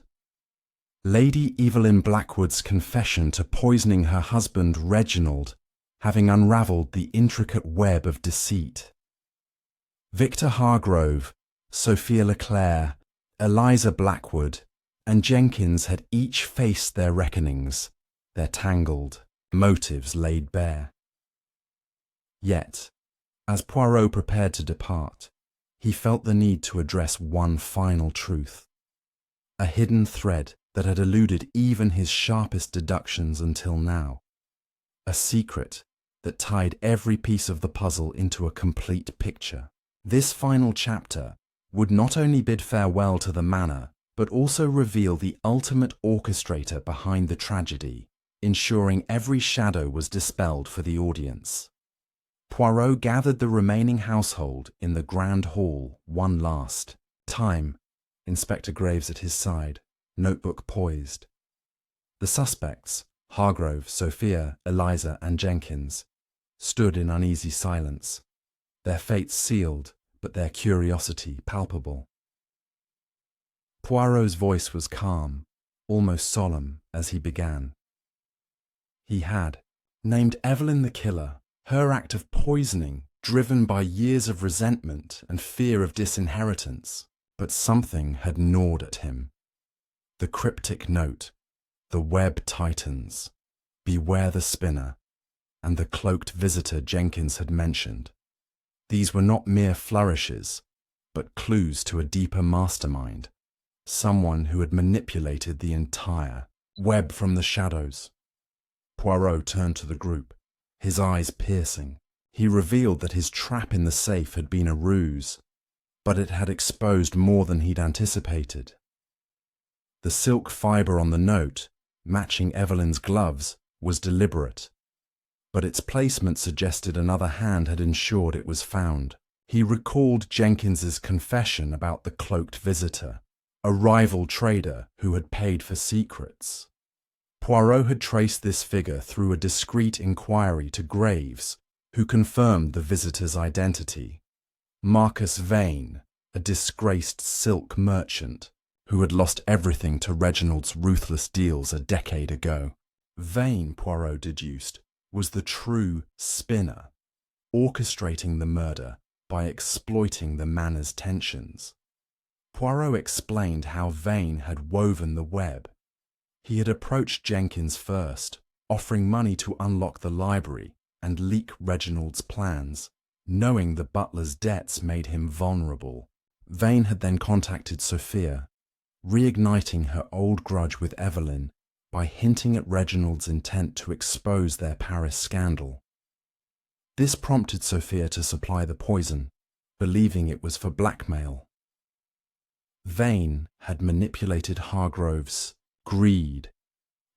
Lady Evelyn Blackwood's confession to poisoning her husband Reginald having unravelled the intricate web of deceit. Victor Hargrove, Sophia Leclerc, Eliza Blackwood, and Jenkins had each faced their reckonings, their tangled motives laid bare. Yet, as Poirot prepared to depart, he felt the need to address one final truth, a hidden thread that had eluded even his sharpest deductions until now, a secret that tied every piece of the puzzle into a complete picture. This final chapter would not only bid farewell to the manor, but also reveal the ultimate orchestrator behind the tragedy, ensuring every shadow was dispelled for the audience. Poirot gathered the remaining household in the grand hall one last time, Inspector Graves at his side, notebook poised. The suspects, Hargrove, Sophia, Eliza, and Jenkins, stood in uneasy silence, their fates sealed, but their curiosity palpable. Poirot's voice was calm, almost solemn, as he began. He had named Evelyn the killer, her act of poisoning driven by years of resentment and fear of disinheritance, but something had gnawed at him. The cryptic note, The web tightens. Beware the spinner, and the cloaked visitor Jenkins had mentioned. These were not mere flourishes, but clues to a deeper mastermind, someone who had manipulated the entire web from the shadows. Poirot turned to the group, his eyes piercing. He revealed that his trap in the safe had been a ruse, but it had exposed more than he'd anticipated. The silk fibre on the note, matching Evelyn's gloves, was deliberate, but its placement suggested another hand had ensured it was found. He recalled Jenkins's confession about the cloaked visitor, a rival trader who had paid for secrets. Poirot had traced this figure through a discreet inquiry to Graves, who confirmed the visitor's identity. Marcus Vane, a disgraced silk merchant, who had lost everything to Reginald's ruthless deals a decade ago. Vane, Poirot deduced, was the true spinner, orchestrating the murder by exploiting the manor's tensions. Poirot explained how Vane had woven the web. He had approached Jenkins first, offering money to unlock the library and leak Reginald's plans, knowing the butler's debts made him vulnerable. Vane had then contacted Sophia, reigniting her old grudge with Evelyn by hinting at Reginald's intent to expose their Paris scandal. This prompted Sophia to supply the poison, believing it was for blackmail. Vane had manipulated Hargrove's greed,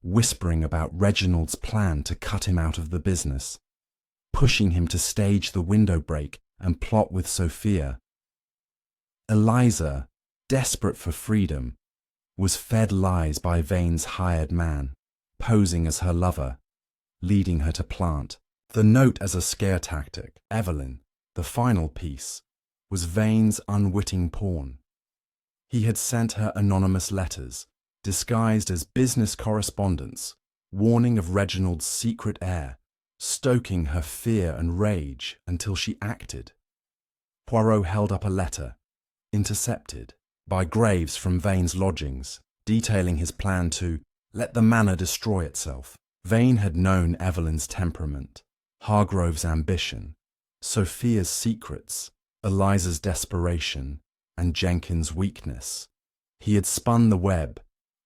whispering about Reginald's plan to cut him out of the business, pushing him to stage the window break and plot with Sophia. Eliza, desperate for freedom, was fed lies by Vane's hired man, posing as her lover, leading her to plant the note as a scare tactic. Evelyn, the final piece, was Vane's unwitting pawn. He had sent her anonymous letters, disguised as business correspondence, warning of Reginald's secret heir, stoking her fear and rage until she acted. Poirot held up a letter, intercepted by Graves from Vane's lodgings, detailing his plan to let the manor destroy itself. Vane had known Evelyn's temperament, Hargrove's ambition, Sophia's secrets, Eliza's desperation, and Jenkins' weakness. He had spun the web,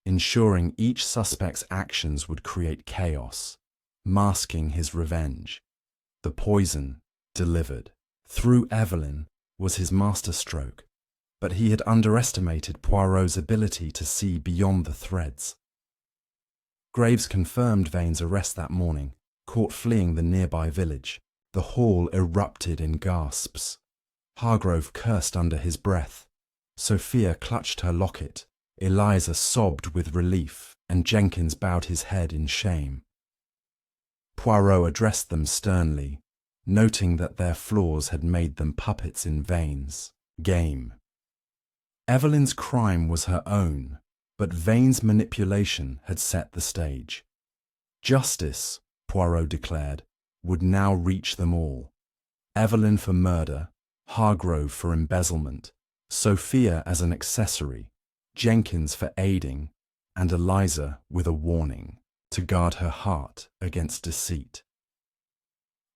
ensuring each suspect's actions would create chaos, masking his revenge. The poison, delivered through Evelyn, was his masterstroke, but he had underestimated Poirot's ability to see beyond the threads. Graves confirmed Vane's arrest that morning, caught fleeing the nearby village. The hall erupted in gasps. Hargrove cursed under his breath. Sophia clutched her locket. Eliza sobbed with relief, and Jenkins bowed his head in shame. Poirot addressed them sternly, noting that their flaws had made them puppets in Vane's game. Evelyn's crime was her own, but Vane's manipulation had set the stage. Justice, Poirot declared, would now reach them all. Evelyn for murder, Hargrove for embezzlement, Sophia as an accessory, Jenkins for aiding, and Eliza with a warning to guard her heart against deceit.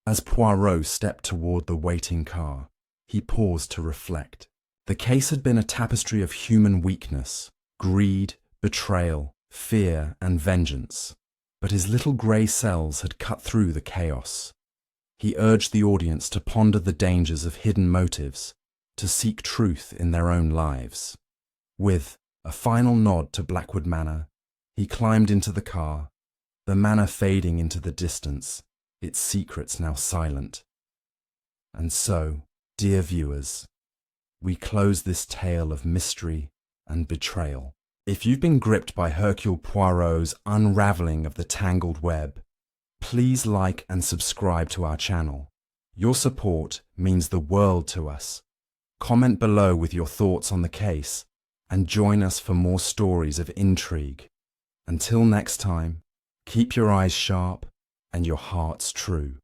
As Poirot stepped toward the waiting car, he paused to reflect. The case had been a tapestry of human weakness, greed, betrayal, fear, and vengeance, but his little grey cells had cut through the chaos. He urged the audience to ponder the dangers of hidden motives, to seek truth in their own lives. With a final nod to Blackwood Manor, he climbed into the car, the manor fading into the distance, its secrets now silent. And so, dear viewers, we close this tale of mystery and betrayal. If you've been gripped by Hercule Poirot's unravelling of the tangled web, please like and subscribe to our channel. Your support means the world to us. Comment below with your thoughts on the case and join us for more stories of intrigue. Until next time, keep your eyes sharp and your hearts true.